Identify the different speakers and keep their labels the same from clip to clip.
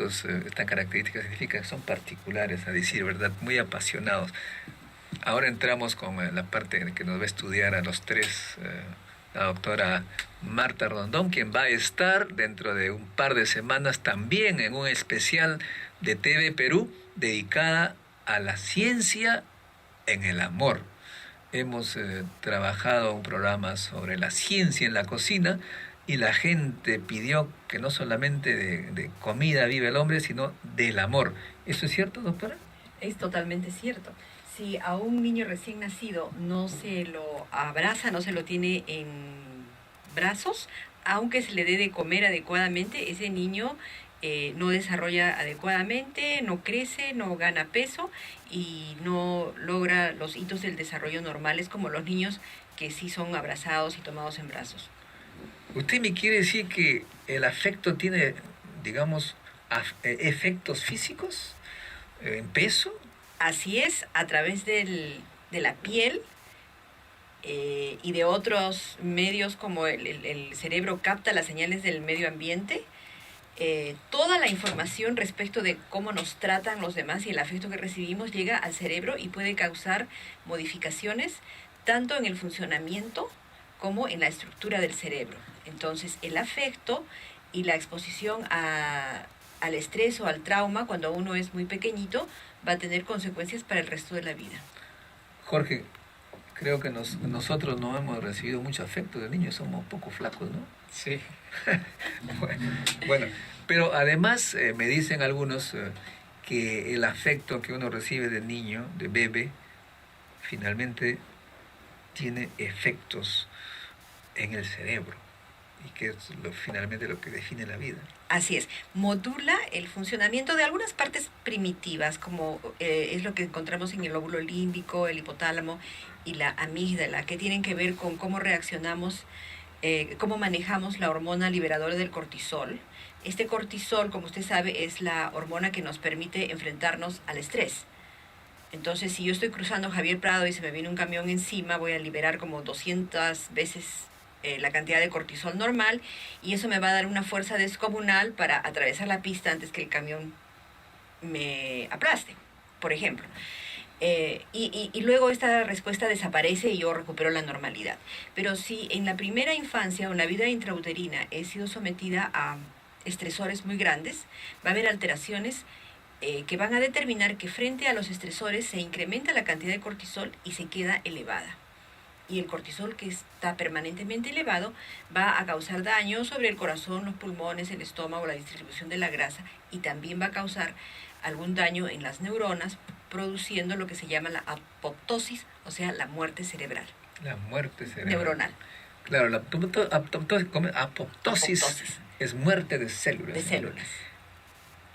Speaker 1: esta característica significa que son particulares, a decir verdad, muy apasionados. Ahora entramos con la parte en que nos va a estudiar a los tres, la doctora Marta Rondón, quien va a estar dentro de un par de semanas también en un especial de TV Perú dedicada a la ciencia en el amor. Hemos trabajado un programa sobre la ciencia en la cocina y la gente pidió que no solamente de comida vive el hombre, sino del amor. ¿Eso es cierto, doctora?
Speaker 2: Es totalmente cierto. Si a un niño recién nacido no se lo abraza, no se lo tiene en brazos, aunque se le dé de comer adecuadamente, ese niño no desarrolla adecuadamente, no crece, no gana peso y no logra los hitos del desarrollo normales como los niños que sí son abrazados y tomados en brazos.
Speaker 1: ¿Usted me quiere decir que el afecto tiene, digamos, efectos físicos en peso?
Speaker 2: Así es, a través de la piel y de otros medios como el cerebro capta las señales del medio ambiente, toda la información respecto de cómo nos tratan los demás y el afecto que recibimos llega al cerebro y puede causar modificaciones tanto en el funcionamiento como en la estructura del cerebro. Entonces, el afecto y la exposición al estrés o al trauma cuando uno es muy pequeñito va a tener consecuencias para el resto de la vida.
Speaker 1: Jorge, creo que nosotros no hemos recibido mucho afecto de niños, somos un poco flacos, ¿no?
Speaker 3: Sí.
Speaker 1: Bueno, pero además me dicen algunos que el afecto que uno recibe de niño, de bebé, finalmente tiene efectos en el cerebro y que es finalmente lo que define la vida.
Speaker 2: Así es, modula el funcionamiento de algunas partes primitivas, como es lo que encontramos en el lóbulo límbico, el hipotálamo y la amígdala, que tienen que ver con cómo reaccionamos, cómo manejamos la hormona liberadora del cortisol. Este cortisol, como usted sabe, es la hormona que nos permite enfrentarnos al estrés. Entonces, si yo estoy cruzando Javier Prado y se me viene un camión encima, voy a liberar como 200 veces la cantidad de cortisol normal y eso me va a dar una fuerza descomunal para atravesar la pista antes que el camión me aplaste, por ejemplo. Y luego esta respuesta desaparece y yo recupero la normalidad. Pero si en la primera infancia o en la vida intrauterina he sido sometida a estresores muy grandes, va a haber alteraciones que van a determinar que frente a los estresores se incrementa la cantidad de cortisol y se queda elevada. Y el cortisol, que está permanentemente elevado, va a causar daño sobre el corazón, los pulmones, el estómago, la distribución de la grasa y también va a causar algún daño en las neuronas, produciendo lo que se llama la apoptosis, o sea, la muerte cerebral.
Speaker 1: La muerte cerebral.
Speaker 2: Neuronal.
Speaker 1: Claro, la apoptosis es muerte de células.
Speaker 2: De células.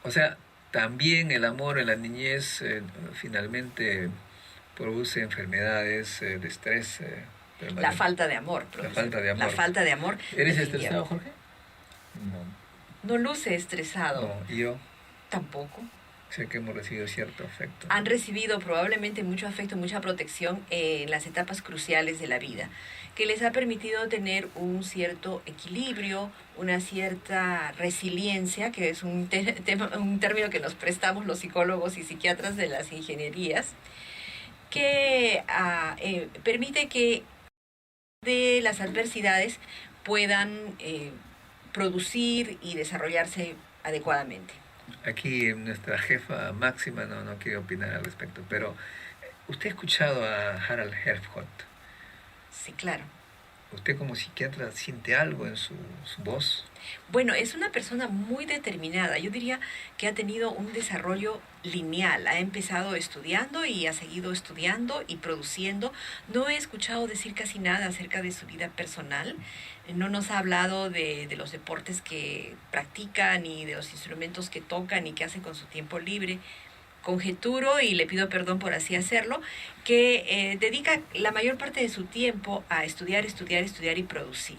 Speaker 1: O sea, también el amor en la niñez finalmente produce enfermedades de estrés.
Speaker 2: La falta de amor.
Speaker 1: La falta de amor.
Speaker 2: La falta de amor.
Speaker 1: ¿Eres estresado, Jorge?
Speaker 2: No. No luce estresado.
Speaker 1: No, ¿y yo?
Speaker 2: Tampoco.
Speaker 1: Sé que hemos recibido cierto afecto.
Speaker 2: Han recibido probablemente mucho afecto, mucha protección en las etapas cruciales de la vida, que les ha permitido tener un cierto equilibrio, una cierta resiliencia, que es un término que nos prestamos los psicólogos y psiquiatras de las ingenierías, que permite que de las adversidades puedan producir y desarrollarse adecuadamente.
Speaker 1: Aquí nuestra jefa máxima no quiere opinar al respecto, pero ¿usted ha escuchado a Harald Herford?
Speaker 2: Sí, claro.
Speaker 1: ¿Usted como psiquiatra siente algo en su voz?
Speaker 2: Bueno, es una persona muy determinada. Yo diría que ha tenido un desarrollo lineal. Ha empezado estudiando y ha seguido estudiando y produciendo. No he escuchado decir casi nada acerca de su vida personal. No nos ha hablado de los deportes que practica, ni de los instrumentos que toca, ni qué hace con su tiempo libre. Conjeturo, y le pido perdón por así hacerlo, que dedica la mayor parte de su tiempo a estudiar y producir.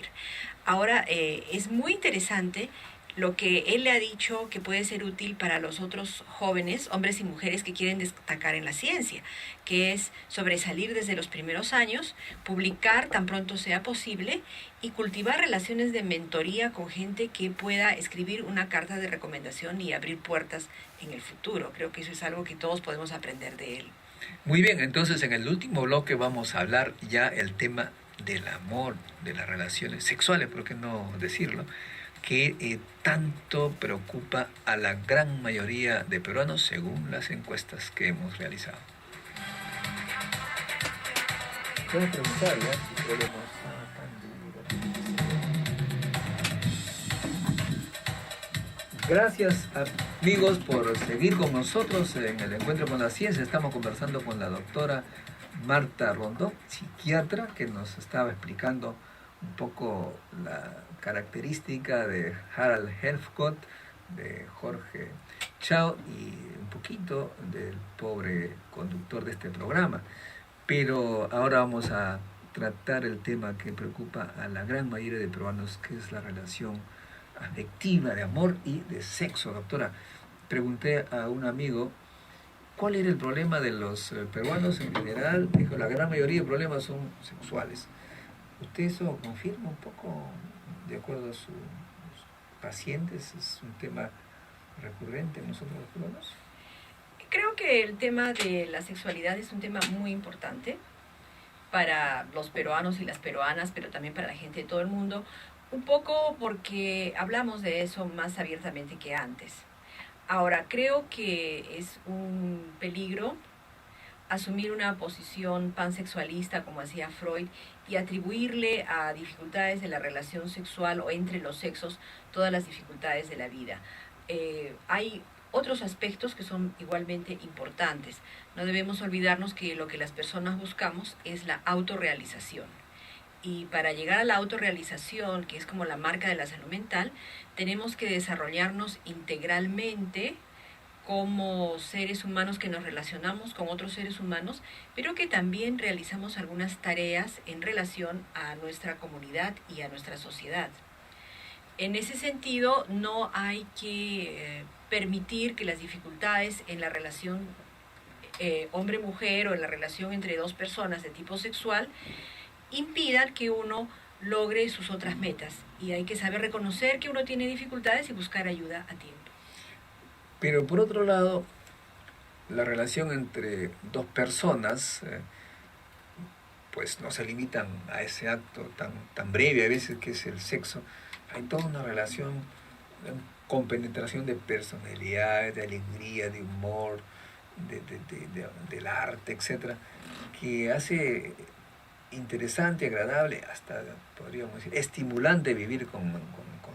Speaker 2: Ahora, es muy interesante lo que él le ha dicho que puede ser útil para los otros jóvenes, hombres y mujeres que quieren destacar en la ciencia, que es sobresalir desde los primeros años, publicar tan pronto sea posible y cultivar relaciones de mentoría con gente que pueda escribir una carta de recomendación y abrir puertas en el futuro. Creo que eso es algo que todos podemos aprender de él.
Speaker 1: Muy bien, entonces en el último bloque vamos a hablar ya el tema del amor, de las relaciones sexuales, por qué no decirlo, que tanto preocupa a la gran mayoría de peruanos según las encuestas que hemos realizado. Voy a preguntar ya si podemos... Gracias amigos por seguir con nosotros en el Encuentro con la Ciencia. Estamos conversando con la doctora Marta Rondón, psiquiatra, que nos estaba explicando un poco la característica de Harald Helfgott, de Jorge Chao y un poquito del pobre conductor de este programa. Pero ahora vamos a tratar el tema que preocupa a la gran mayoría de peruanos, que es la relación afectiva, de amor y de sexo. Doctora, pregunté a un amigo cuál era el problema de los peruanos en general. Dijo, la gran mayoría de problemas son sexuales. ¿Usted eso confirma un poco de acuerdo a sus pacientes? ¿Es un tema recurrente en nosotros los peruanos?
Speaker 2: Creo que el tema de la sexualidad es un tema muy importante para los peruanos y las peruanas, pero también para la gente de todo el mundo, un poco porque hablamos de eso más abiertamente que antes. Ahora, creo que es un peligro asumir una posición pansexualista como hacía Freud y atribuirle a dificultades de la relación sexual o entre los sexos todas las dificultades de la vida. Hay otros aspectos que son igualmente importantes. No debemos olvidarnos que lo que las personas buscamos es la autorrealización. Y para llegar a la autorrealización, que es como la marca de la salud mental, tenemos que desarrollarnos integralmente como seres humanos que nos relacionamos con otros seres humanos, pero que también realizamos algunas tareas en relación a nuestra comunidad y a nuestra sociedad. En ese sentido, no hay que permitir que las dificultades en la relación hombre-mujer o en la relación entre dos personas de tipo sexual impidan que uno logre sus otras metas. Y hay que saber reconocer que uno tiene dificultades y buscar ayuda a tiempo.
Speaker 1: Pero por otro lado, la relación entre dos personas pues no se limitan a ese acto tan breve a veces que es el sexo. Hay toda una relación con penetración de personalidad, de alegría, de humor, del arte, etcétera, que hace interesante, agradable, hasta podríamos decir estimulante vivir con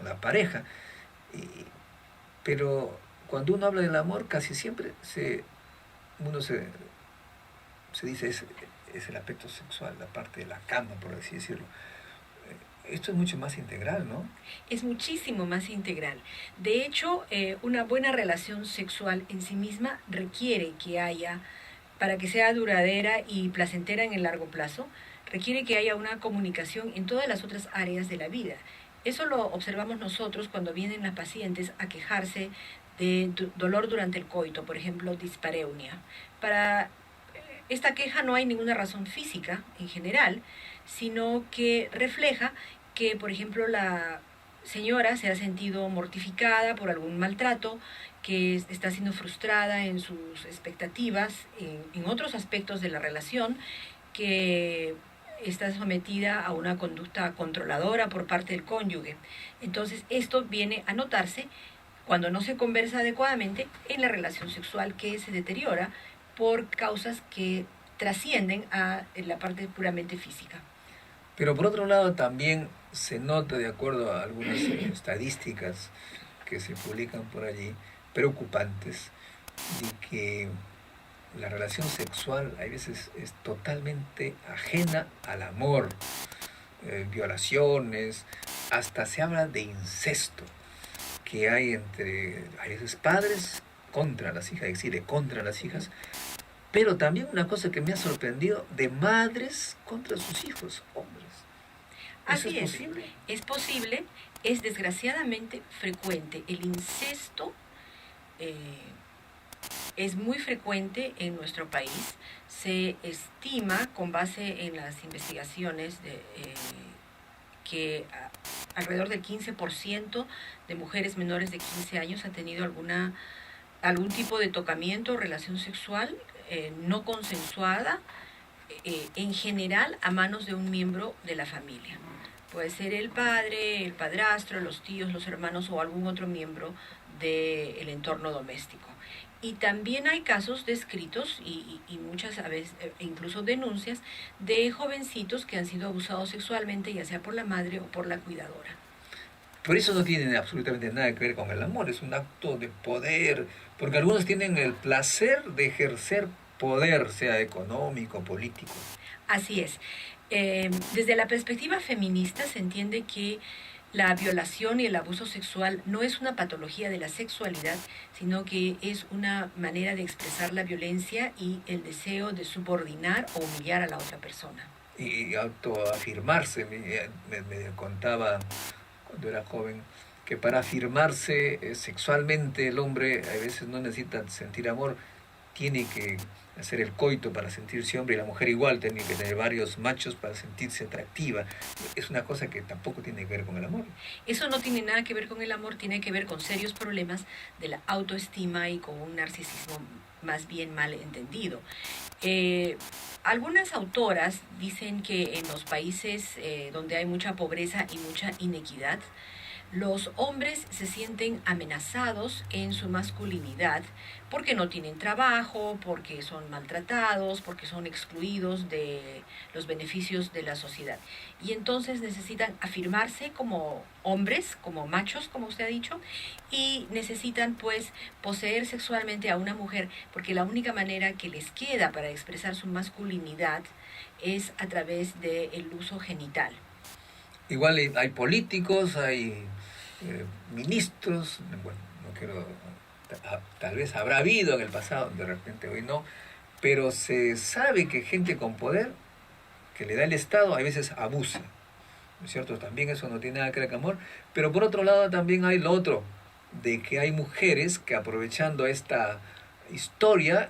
Speaker 1: la pareja. Pero cuando uno habla del amor, casi siempre uno se dice es el aspecto sexual, la parte de la cama, por así decirlo. Esto es mucho más integral, ¿no?
Speaker 2: Es muchísimo más integral. De hecho, una buena relación sexual en sí misma requiere que haya, para que sea duradera y placentera en el largo plazo, requiere que haya una comunicación en todas las otras áreas de la vida. Eso lo observamos nosotros cuando vienen las pacientes a quejarse de dolor durante el coito, por ejemplo, dispareunia. Para esta queja no hay ninguna razón física en general, sino que refleja que, por ejemplo, la señora se ha sentido mortificada por algún maltrato, que está siendo frustrada en sus expectativas, en otros aspectos de la relación, que está sometida a una conducta controladora por parte del cónyuge. Entonces, esto viene a notarse cuando no se conversa adecuadamente en la relación sexual, que se deteriora por causas que trascienden a la parte puramente física.
Speaker 1: Pero por otro lado también se nota, de acuerdo a algunas estadísticas que se publican por allí, preocupantes, de que la relación sexual a veces es totalmente ajena al amor, violaciones, hasta se habla de incesto que hay entre a veces padres contra las hijas, exile contra las hijas, pero también una cosa que me ha sorprendido, de madres contra sus hijos, hombres. ¿Eso es posible?
Speaker 2: Es posible, es desgraciadamente frecuente. El incesto es muy frecuente en nuestro país. Se estima, con base en las investigaciones, que alrededor del 15% de mujeres menores de 15 años han tenido algún tipo de tocamiento o relación sexual no consensuada, en general a manos de un miembro de la familia. Puede ser el padre, el padrastro, los tíos, los hermanos o algún otro miembro del entorno doméstico. Y también hay casos descritos y muchas veces incluso denuncias de jovencitos que han sido abusados sexualmente, ya sea por la madre o por la cuidadora.
Speaker 1: Por eso no tiene absolutamente nada que ver con el amor, es un acto de poder, porque algunos tienen el placer de ejercer poder, sea económico, político.
Speaker 2: Así es. Desde la perspectiva feminista se entiende que la violación y el abuso sexual no es una patología de la sexualidad, sino que es una manera de expresar la violencia y el deseo de subordinar o humillar a la otra persona.
Speaker 1: Y autoafirmarse, me contaba cuando era joven, que para afirmarse sexualmente el hombre a veces no necesita sentir amor, tiene que hacer el coito para sentirse hombre, y la mujer igual tiene que tener varios machos para sentirse atractiva. Es una cosa que tampoco tiene que ver con el amor.
Speaker 2: Eso no tiene nada que ver con el amor, tiene que ver con serios problemas de la autoestima y con un narcisismo más bien mal entendido. Algunas autoras dicen que en los países donde hay mucha pobreza y mucha inequidad, los hombres se sienten amenazados en su masculinidad porque no tienen trabajo, porque son maltratados, porque son excluidos de los beneficios de la sociedad. Y entonces necesitan afirmarse como hombres, como machos, como usted ha dicho, y necesitan pues poseer sexualmente a una mujer, porque la única manera que les queda para expresar su masculinidad es a través del uso genital.
Speaker 1: Igual hay políticos, hay ministros, bueno, no quiero, tal vez habrá habido en el pasado, de repente hoy no, pero se sabe que gente con poder que le da el Estado a veces abusa, ¿no es cierto? También eso no tiene nada que ver con amor, pero por otro lado también hay lo otro, de que hay mujeres que aprovechando esta historia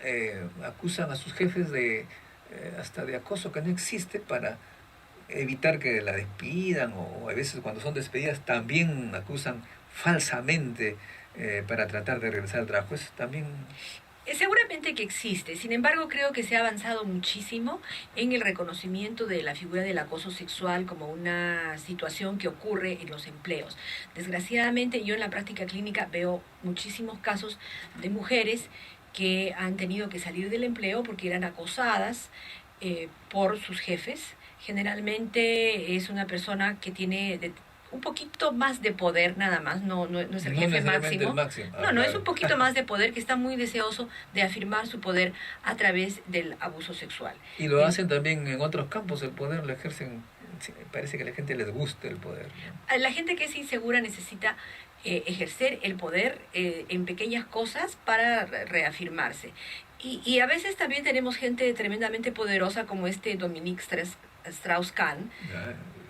Speaker 1: acusan a sus jefes de hasta de acoso que no existe para evitar que la despidan, o a veces cuando son despedidas también acusan falsamente para tratar de regresar al trabajo. Eso también...
Speaker 2: Seguramente que existe, sin embargo creo que se ha avanzado muchísimo en el reconocimiento de la figura del acoso sexual como una situación que ocurre en los empleos. Desgraciadamente yo en la práctica clínica veo muchísimos casos de mujeres que han tenido que salir del empleo porque eran acosadas por sus jefes. Generalmente es una persona que tiene un poquito más de poder nada más, no es el jefe máximo. No, es un poquito más de poder, que está muy deseoso de afirmar su poder a través del abuso sexual.
Speaker 1: Y lo hacen también en otros campos, el poder lo ejercen, parece que a la gente les gusta el poder, ¿no?
Speaker 2: La gente que es insegura necesita ejercer el poder en pequeñas cosas para reafirmarse. Y a veces también tenemos gente tremendamente poderosa como Dominique Strauss-Kahn,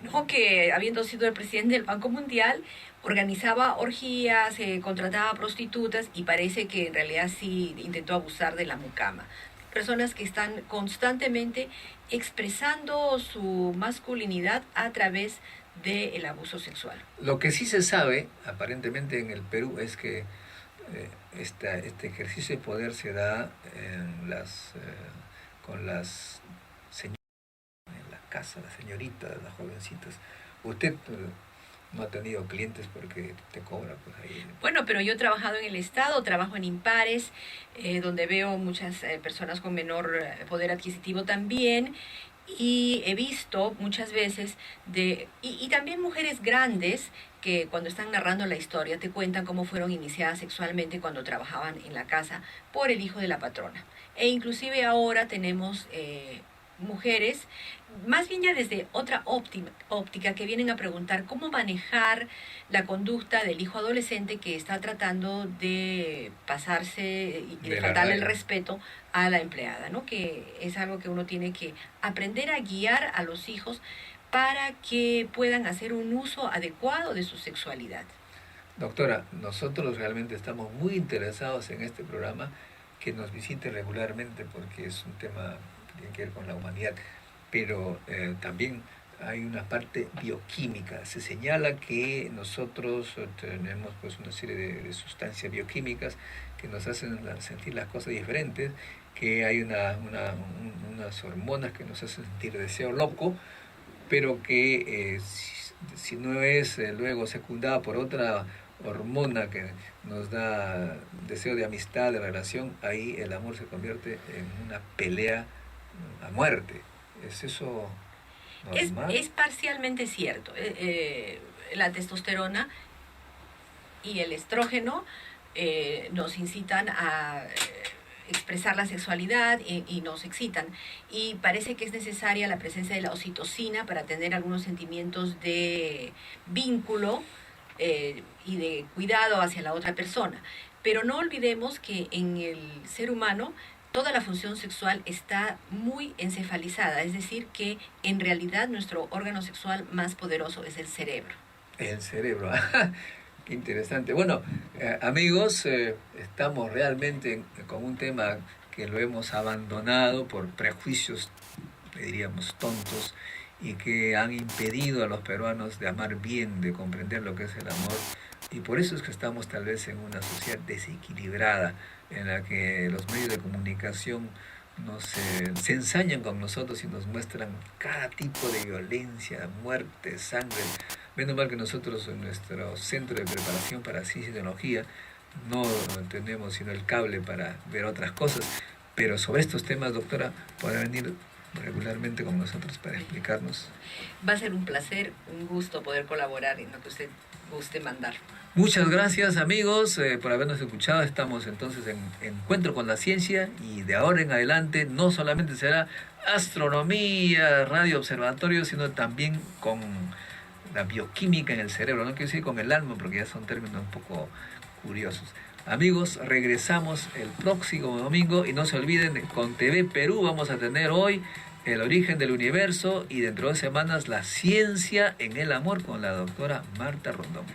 Speaker 2: ¿no? Que habiendo sido el presidente del Banco Mundial, organizaba orgías, contrataba prostitutas y parece que en realidad sí intentó abusar de la mucama. Personas que están constantemente expresando su masculinidad a través del abuso sexual.
Speaker 1: Lo que sí se sabe, aparentemente en el Perú, es que este ejercicio de poder se da con las señoras en la casa, las señoritas, las jovencitas. Usted no ha tenido clientes porque te cobra pues ahí.
Speaker 2: Bueno, pero yo he trabajado en el Estado, trabajo en Impares, donde veo muchas personas con menor poder adquisitivo también, y he visto muchas veces y también mujeres grandes que cuando están narrando la historia te cuentan cómo fueron iniciadas sexualmente cuando trabajaban en la casa por el hijo de la patrona. E inclusive ahora tenemos mujeres, más bien ya desde otra óptica, que vienen a preguntar cómo manejar la conducta del hijo adolescente que está tratando de pasarse y de faltarle el respeto a la empleada, ¿no? Que es algo que uno tiene que aprender a guiar a los hijos para que puedan hacer un uso adecuado de su sexualidad.
Speaker 1: Doctora, nosotros realmente estamos muy interesados en este programa, que nos visite regularmente porque es un tema que tiene que ver con la humanidad, pero también hay una parte bioquímica. Se señala que nosotros tenemos pues una serie de sustancias bioquímicas que nos hacen sentir las cosas diferentes, que hay unas hormonas que nos hacen sentir deseo loco, pero que si no es luego secundada por otra hormona que nos da deseo de amistad, de relación, ahí el amor se convierte en una pelea a muerte. ¿Es eso normal?
Speaker 2: Es parcialmente cierto. La testosterona y el estrógeno nos incitan a expresar la sexualidad y nos excitan. Y parece que es necesaria la presencia de la oxitocina para tener algunos sentimientos de vínculo y de cuidado hacia la otra persona. Pero no olvidemos que en el ser humano toda la función sexual está muy encefalizada, es decir, que en realidad nuestro órgano sexual más poderoso es el cerebro.
Speaker 1: El cerebro. Qué interesante. Bueno, amigos, estamos realmente con un tema que lo hemos abandonado por prejuicios, le diríamos tontos, y que han impedido a los peruanos de amar bien, de comprender lo que es el amor. Y por eso es que estamos tal vez en una sociedad desequilibrada, en la que los medios de comunicación se ensañan con nosotros y nos muestran cada tipo de violencia, muerte, sangre. Menos mal que nosotros en nuestro centro de preparación para ciencia y tecnología no tenemos sino el cable para ver otras cosas. Pero sobre estos temas, doctora, podrá venir regularmente con nosotros para explicarnos.
Speaker 2: Va a ser un placer, un gusto poder colaborar en lo que usted guste mandar.
Speaker 1: Muchas gracias, amigos, por habernos escuchado. Estamos entonces en Encuentro con la Ciencia, y de ahora en adelante no solamente será astronomía, radio observatorio, sino también con la bioquímica en el cerebro. No quiero decir con el alma, porque ya son términos un poco curiosos. Amigos, regresamos el próximo domingo, y no se olviden, con TV Perú vamos a tener hoy El origen del universo, y dentro de semanas La ciencia en el amor con la doctora Marta Rondón.